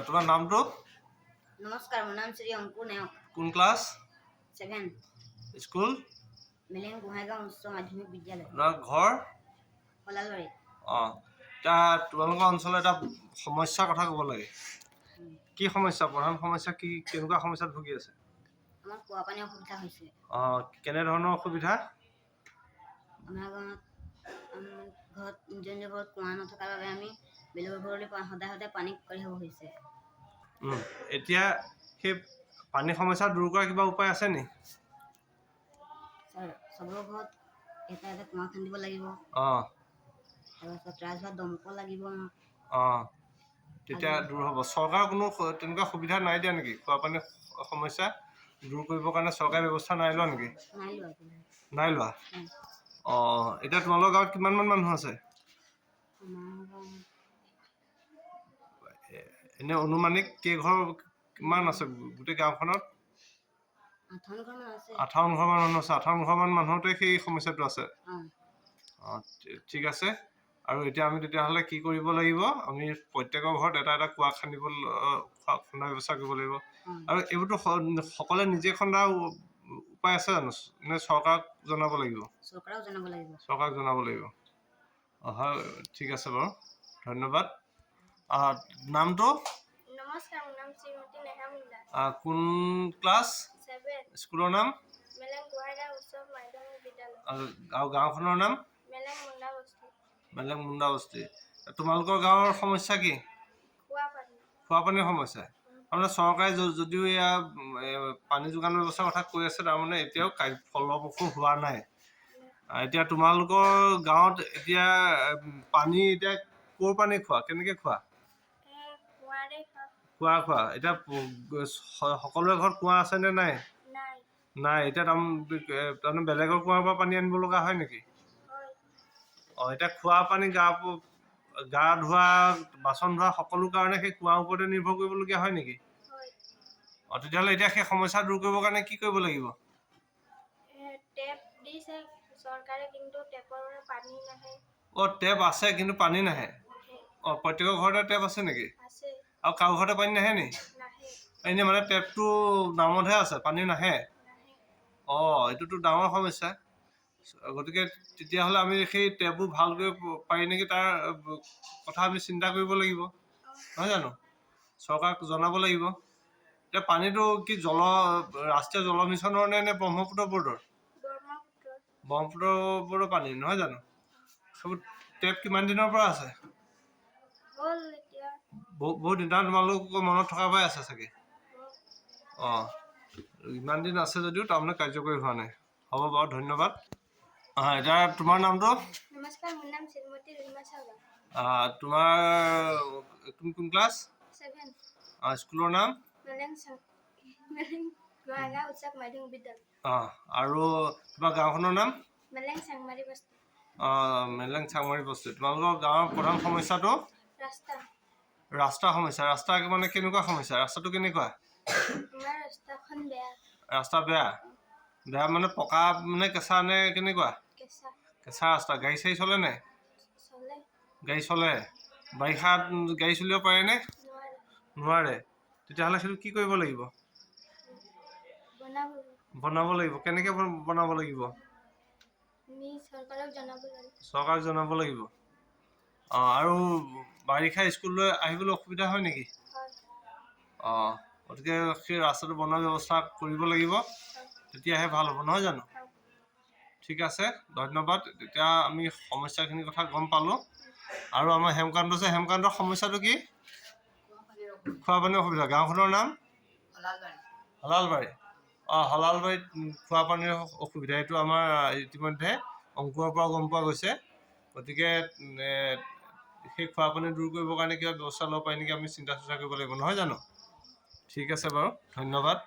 তোমাৰ নামটো? নমস্কাৰ, মোৰ নাম শ্ৰী অংকুৰ নায়ক। কোন ক্লাছ? 7 স্কুল? মেলেং গোহাঁইগাঁও উচ্চ মাধ্যমিক বিদ্যালয়। তোমাৰ ঘৰ? হলালবাৰী। এতিয়া তোমালোকৰ অঞ্চলত এটা সমস্যাৰ কথা ক'ব লাগে। কি সমস্যা? প্ৰধান সমস্যা কি? কেনেকুৱা সমস্যাত ভুগি আছে? আমাৰ খোৱা পানীৰ অসুবিধা হৈছে। কেনেধৰণৰ অসুবিধা? আমাৰ ঘৰত নিজৰ ঘৰত কুঁৱা নথকাৰ বাবে আমি বেলেগৰ ঘৰলৈ সদায় পানী কঢ়িয়াব হৈছে। এতিয়া সেই পানী সমস্যা দূৰ কৰাৰ কিবা উপায় আছে নি? ছাৰ, চবৰ ঘৰত এটা এটা কুঁৱা খান্দিব লাগিব। তাৰপিছত ৰাজহুৱা দমকল লাগিব। তেতিয়া দূৰ হ'ব। চৰকাৰৰ কোনো তেনেকুৱা সুবিধা নাই দিয়া নেকি? খোৱা পানীৰ সমস্যা দূৰ কৰিবৰ কাৰণে চৰকাৰী ব্যৱস্থা নাই লোৱা নেকি? নাই লোৱা। এতিয়া তোমালোকৰ গাঁৱত কিমানমান মানুহ আছে? এনে অনুমানিক কেইঘৰ কিমান আছে গোটেই গাঁওখনত? 58 ঘৰ মান আছে। 58 ঘৰ মান মানুহ আছে। 58 ঘৰ মান মানুহতে সেই সমস্যাটো আছে। ঠিক আছে। আৰু এতিয়া আমি তেতিয়াহ'লে কি কৰিব লাগিব? আমি প্ৰত্যেকৰ ঘৰত এটা এটা কুঁৱা খন্দাৰ ব্যৱস্থা কৰিব লাগিব। আৰু এইবোৰতো সকলোৱে নিজে খন্দা উপায় আছে জানো? নে চৰকাৰক জনাব লাগিব? চৰকাৰক জনাব লাগিব। চৰকাৰক জনাব লাগিব। হয়, ঠিক আছে বাৰু, ধন্যবাদ। নামটো? নমস্কাৰ, মোৰ নাম শ্ৰীমতী নেহা মুণ্ডা। কোন ক্লাছ? 7 স্কুলৰ নাম? মেলেং গোহাঁইগাঁও উচ্চ মাধ্যমিক বিদ্যালয়। আৰু গাঁওখনৰ নাম? মেলেং মুণ্ডা বস্তি। মেলেং মুণ্ডা বস্তি। তোমালোকৰ গাঁৱৰ সমস্যা কি? খোৱা পানীৰ সমস্যা। তাৰমানে চৰকাৰে যদিও এয়া পানী যোগানৰ ব্যৱস্থাৰ কথা কৈ আছে, তাৰমানে এতিয়াও ফলপ্ৰসূ হোৱা নাই। এতিয়া তোমালোকৰ গাঁৱত এতিয়া পানী এতিয়া ক'ৰ পানী খোৱা? কেনেকৈ খোৱা? খোৱা। এতিয়া সকলোৰে ঘৰত কুঁৱা আছে নে নাই? নাই। এতিয়া তাৰমানে বেলেগৰ কুঁৱাৰ পৰা পানী আনিব লগা হয় নেকি? এতিয়া খোৱা পানী, গা ধোৱা, বাচন ধোৱা সকলো কাৰণে সেই কুঁৱাৰ ওপৰতে নিৰ্ভৰ কৰিবলগীয়া হয় নেকি? তেতিয়াহ'লে এতিয়া সেই সমস্যা দূৰ কৰিবৰ কাৰণে কি কৰিব লাগিব? টেপ দিছে চৰকাৰে, কিন্তু টেপৰ পানী নাহে। টেপ আছে কিন্তু পানী নাহে। প্ৰত্যেকৰ ঘৰতে টেপ আছে নেকি? আৰু কাৰো ঘৰতে পানী নাহে নি? এনেই মানে টেপটো নামতহে আছে, পানী নাহে। এইটোতো ডাঙৰ সমস্যা। গতিকে তেতিয়াহ'লে আমি সেই টেপবোৰ ভাল কৰিব পাৰি নেকি, তাৰ কথা আমি চিন্তা কৰিব লাগিব, নহয় জানো? চৰকাৰক জনাব লাগিব। এতিয়া পানীটো কি ৰাষ্ট্ৰীয় জল মিছনৰ নে ব্ৰহ্মপুত্ৰ ব'ৰ্ডৰ? ব্ৰহ্মপুত্ৰ ব'ৰ্ডৰ পানী, নহয় জানো? সেইবোৰ টেপ কিমান দিনৰ পৰা আছে? বহুত দিন। তোমালোকৰ মনত থকা পৰাই আছে চাগে। ইমান দিন আছে যদিও তাৰমানে কাৰ্যকৰী হোৱা নাই। হ'ব বাৰু, ধন্যবাদ। এতিয়া তোমাৰ নামটো? নমস্কাৰ, মোৰ নাম শ্ৰীমতী ৰীমা চাওলা। তোমাৰ কোন ক্লাছ? 7 স্কুলৰ নাম? মেলেং গোহাঁইগাঁও উচ্চ মাধ্যমিক বিদ্যালয়। আৰু তোমাৰ গাঁওখনৰ নাম? মেলেং চাংমাৰী বস্তি। মেলেং চাংমাৰী বস্তি। তোমালোকৰ গাঁৱৰ প্ৰধান সমস্যাটো? ৰাস্তা সমস্যা। ৰাস্তা মানে কেনেকুৱা সমস্যা? ৰাস্তাটো কেনেকুৱা? আমাৰ ৰাস্তাখন বেয়া। ৰাস্তা বেয়া মানে পকা নে কেঁচা নে কেনেকুৱা? কেঁচা ৰাস্তা। গাড়ী চাড়ী চলে নাই? গাড়ী চলে। বাৰিষাত গাড়ী চলিব পাৰেনে? নোৱাৰে। তেতিয়াহ'লে সেইটো কি কৰিব লাগিব? বনাব লাগিব। কেনেকৈ বনাব লাগিব? চৰকাৰক জনাব লাগিব। আৰু বাৰিষা স্কুললৈ আহিবলৈ অসুবিধা হয় নেকি? গতিকে সেই ৰাস্তাটো বনোৱাৰ ব্যৱস্থা কৰিব লাগিব, তেতিয়াহে ভাল হ'ব, নহয় জানো? ঠিক আছে, ধন্যবাদ। তেতিয়া আমি সমস্যাখিনিৰ কথা গম পালোঁ। আৰু আমাৰ হেমকান্ত আছে, হেমকান্তৰ সমস্যাটো কি? খোৱা পানীৰ অসুবিধা। গাঁওখনৰ নাম? হলালবাৰী। হলালবাৰীত খোৱা পানীৰ অসুবিধা, এইটো আমাৰ ইতিমধ্যে অংকুৰৰ পৰা গম পোৱা গৈছে। গতিকে সেই খোৱা পানী দূৰ কৰিবৰ কাৰণে কিবা ব্যৱস্থা ল'ব পাৰি নেকি, আমি চিন্তা চৰ্চা কৰিব লাগিব, নহয় জানো? ঠিক আছে বাৰু, ধন্যবাদ।